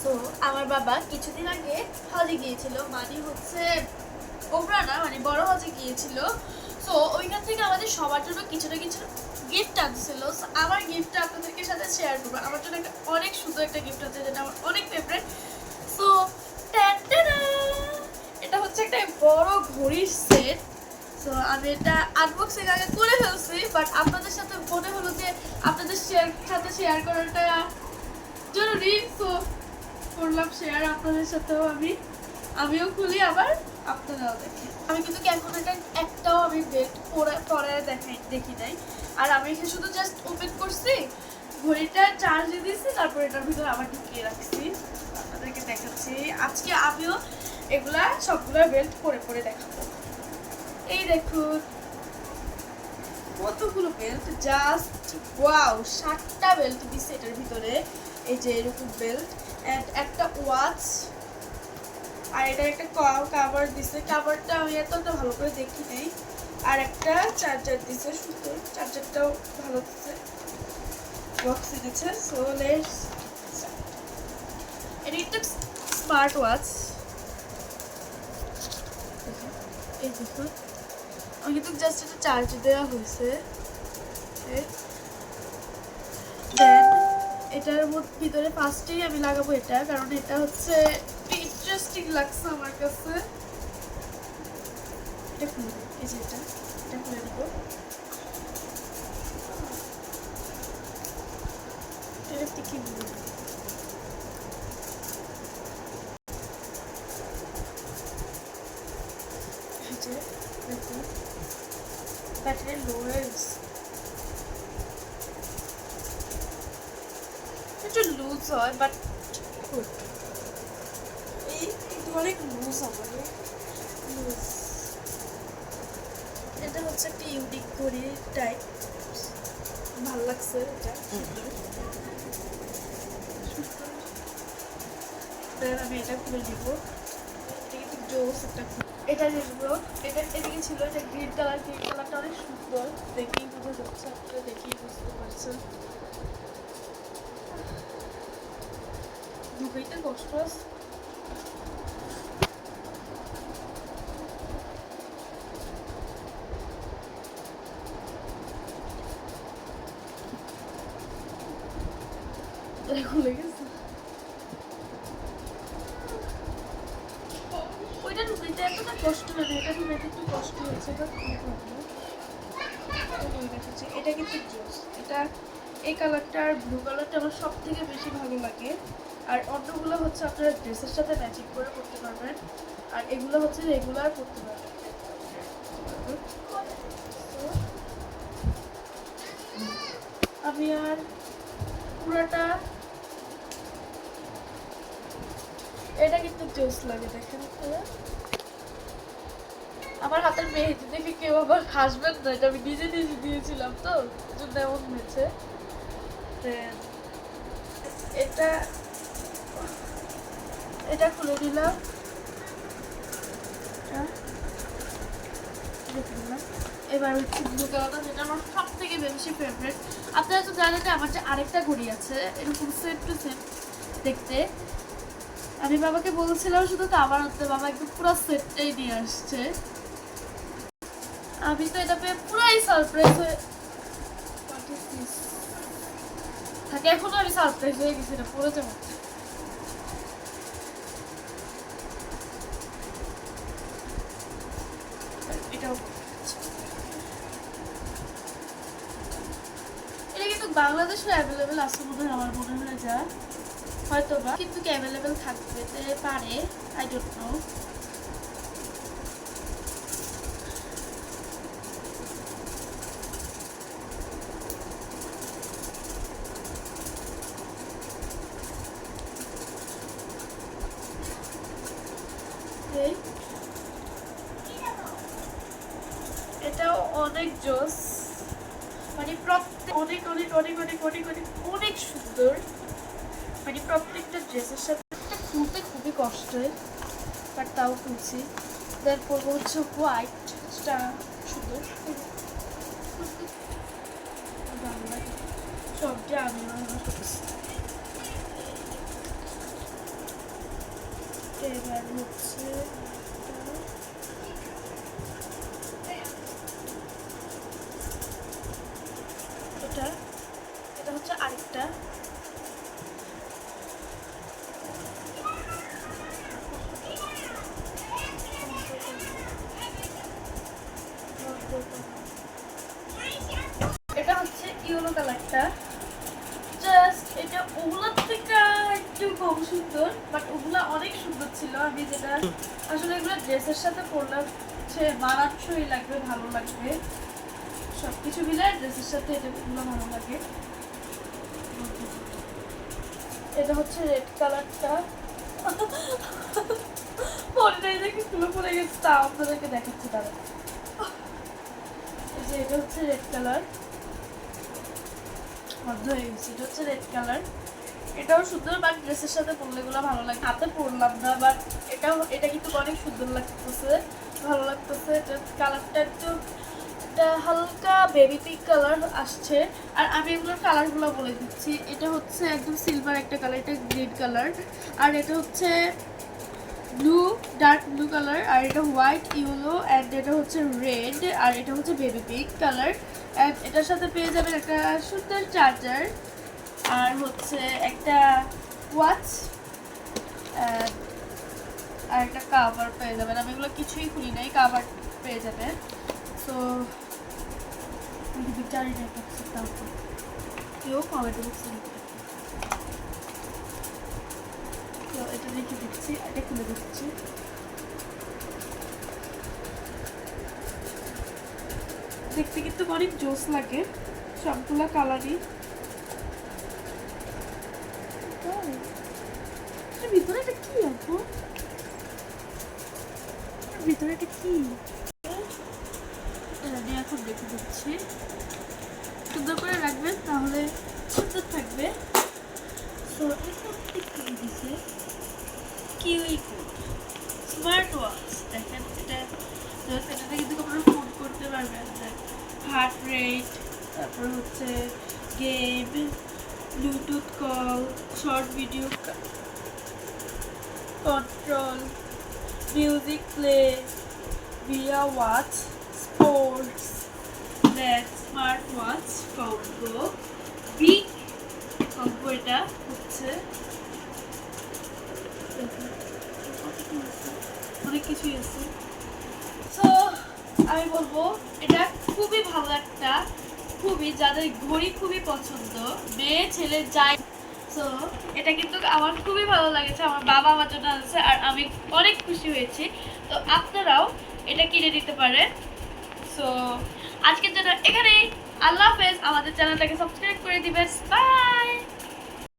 So আমার বাবা কিছুদিন আগে হজে গিয়েছিল, মানে হচ্ছে ওমরা না, মানে বড় হজে গিয়েছিল। সো ওইখান থেকে আমাদের সবার জন্য কিছু না কিছু গিফট আনছিল। আমার গিফটটা আপনাদেরকে সাথে শেয়ার করবো। আমার জন্য একটা অনেক সুন্দর একটা গিফট আছে, যেটা আমার অনেক ফেভারিট। সো এটা হচ্ছে একটা বড় ঘড়ির সেট। সো আমি এটা আনবক্সিং আগে করে ফেলছি, বাট আপনাদের সাথে মনে হলো যে আপনাদের সাথে শেয়ার করাটা জরুরি। সো করলাম শেয়ার আপনাদের সাথেও। আমিও খুলি, আবার আপনারাও দেখেন। আমি কিন্তু এখন এটা একটাও আমি বেল্ট পরে দেখি নাই। আর আমি এখানে শুধু জাস্ট ওপেন করছি, ঘড়িটা চার্জে দিয়েছি, তারপর এটার ভিতরে আবার ঢুকিয়ে রাখছি। আপনাদেরকে দেখাচ্ছি। আজকে আমিও এগুলা সবগুলো বেল্ট পরে দেখাবো। এই দেখুন কতগুলো বেল্ট, জাস্ট ওয়াও! 7টা বেল্ট দিচ্ছে এটার ভিতরে। এই যে এরকম বেল্ট, একটা ওয়াচ, আর এটা একটা কাভার দিছে। কাভারটা আমি এতটা ভালো করে দেখি নাই। আর একটা চার্জার দিছে, সুন্দর চার্জারটাও ভালো দিছে, বক্সে দিচ্ছে। সো লেটস এটা একটা স্মার্ট ওয়াচ। এই দেখুন, আমি কিন্তু জাস্ট এটা চার্জ দেওয়া হয়েছে। দেন এটার ভিতরে ফার্স্টেই আমি লাগাবো এটা, কারণ এটা হচ্ছে ইন্টারেস্টিং লাগছে আমার কাছে। এটা খুলে দেবো, এই যে এটা খুলে দেবো। এটা কি বলবো, এই যে দেখুন ব্যাটারি লো হয়ে গেছে, একটু লুজ হয়, বাট এই অনেক লুজ আমার লুজ। এটা হচ্ছে একটা ইউনিক ঘড়ি টাইপ, ভালো লাগছে এটা। আমি এটা খুলে দিব। এটা কিন্তু জোস একটা, এটা দেখবো। এটা এদিকে ছিল, এটা গ্রিন কালারটা অনেক সুন্দর, দেখেই বোঝা যাচ্ছে, আপনারা দেখেই বুঝতে পারছেন। ঢুকাইতে কষ্ট আছে। খুলে গেছে, ওইটা ঢুকাইতে এতটা কষ্ট হয় না, এটা ঢুকাইতে একটু কষ্ট হয়েছে। এটা কিন্তু জোস। এটা এই কালারটা আর ব্লু কালারটা আমার সব থেকে বেশি ভালো লাগে। আর অন্যগুলো হচ্ছে আপনারা ড্রেসের সাথে ম্যাচিং করে পরতে পারবেন, আর এগুলো হচ্ছে রেগুলার পরতে পারবেন। আমি আর পুরাটা, এটা কিন্তু জোস লাগে, দেখেন আপনারা। আমার হাতের মেহেদি দেখে কেউ আবার হাসবেন না, এটা আমি নিজে দিয়েছিলাম, তো জন্য এমন হয়েছে। এটা এটা খুলে দিলাম, এবার হচ্ছে ব্লু কালারটা, যেটা আমার সব থেকে বেশি ফেভারিট। আপনারা তো জানেন যে আমার যে আরেকটা ঘড়ি আছে এরকম সেম টু সেম দেখতে। আমি বাবাকে বলছিলাম শুধু তো, আমার হাতে বাবা একদম পুরো সেটটাই নিয়ে আসছে। আমি তো এটা পেয়ে পুরাই সারপ্রাইজ হয়ে থাকে, এখনো আমি সারপ্রাইজ হয়ে গেছি এটা পরে যাবো। এটাও এটা কিন্তু বাংলাদেশে অ্যাভেলেবেল আছে মনে হয়, আমার মনে হয়, যা হয়তো বা কিন্তু কি অ্যাভেলেবেল থাকতে পারে, আই ডোন্ট নো। এটাও অনেক জোস, মানে প্রত্যেক অনেক অনেক অনেক অনেক অনেক অনেক অনেক সুন্দর। মানে প্রত্যেকটা ড্রেসের সাথে খুলতে খুবই কষ্ট হয়, বাট তাও খুলছি। দেন পরবো হচ্ছে হোয়াইটটা, সুন্দর ভালো লাগে, সবটা আমি এবার হচ্ছে এটা এটা হচ্ছে আরেকটা। এটা হচ্ছে ইয়েলো কালারটা। জাস্ট এটা ওগুলোর থেকে একটু কম সুন্দর, বাট ওগুলা অনেক সুন্দর ছিল। আমি যেটা আসলে এগুলো ড্রেসের সাথে পরলে হচ্ছে মানানসই লাগবে, ভালো লাগবে, সবকিছু মিলে ড্রেসের সাথে এটা এগুলো ভালো লাগে। এটা হচ্ছে রেড কালারটা। পরে নাই দেখে খুলে পড়ে গেছে, তা আপনাদেরকে দেখাচ্ছি তারা। এই যে এটা হচ্ছে রেড কালার, বন্ধ হয়ে গেছে। এটা হচ্ছে রেড কালার, এটাও সুন্দর, বাট ড্রেসের সাথে পরলে এগুলো ভালো লাগে। হাতে পরলাম না, বাট এটা কিন্তু অনেক সুন্দর লাগতেছে, ভালো লাগতেছে। এটা কালারটা একটু একটা হালকা বেবি পিঙ্ক কালার আসছে। আর আমি এগুলোর কালারগুলো বলে দিচ্ছি। এটা হচ্ছে একদম সিলভার একটা কালার, এটা গ্রিন কালার, আর এটা হচ্ছে ব্লু, ডার্ক ব্লু কালার, আর এটা হোয়াইট, ইয়েলো, অ্যান্ড এটা হচ্ছে রেড, আর এটা হচ্ছে বেবি পিঙ্ক কালার। অ্যান্ড এটার সাথে পেয়ে যাবেন একটা সুন্দর চার্জার, আর হচ্ছে একটা ওয়াচ, আর একটা কাভার পেয়ে যাবেন। আমি এগুলো কিছুই খুলি নাই, কাভার পেয়ে যাবেন। সো বিচারি দেখাচ্ছি, তারপর কেউ কমেন্ট বক্সে লিখে। তো এটা রেখে দিচ্ছি, এটা খুলে দিচ্ছি। দেখতে কিন্তু অনেক জোস লাগে, সবগুলা কালারই। ভিতরে এটা কি আপু? ভিতরে এটা কি? আমি এখন দেখে দিচ্ছি। সুন্দর করে রাখবেন, তাহলে সুন্দর থাকবে। Kiwi code smart watch. দেখেন এটা এটাতে কিন্তু আপনারা ফোন করতে পারবেন, হার্ট রেট, তারপর হচ্ছে game, Bluetooth call, short video control, music play via watch, sports, that smart watch combo, big combo. এটা হচ্ছে অনেক কিছুই আছে। সো আমি বলবো এটা খুবই ভালো একটা, খুবই, যাদের ঘড়ি খুবই পছন্দ, মেয়ে ছেলে যাই। সো এটা কিন্তু আমার খুবই ভালো লেগেছে, আমার বাবা আমার জন্য আছে, আর আমি অনেক খুশি হয়েছি। তো আপনারাও এটা কিনে নিতে পারেন। সো আজকের জন্য এখানেই, আল্লাহ হাফেজ। আমাদের চ্যানেলটাকে সাবস্ক্রাইব করে দিবেন। বাই।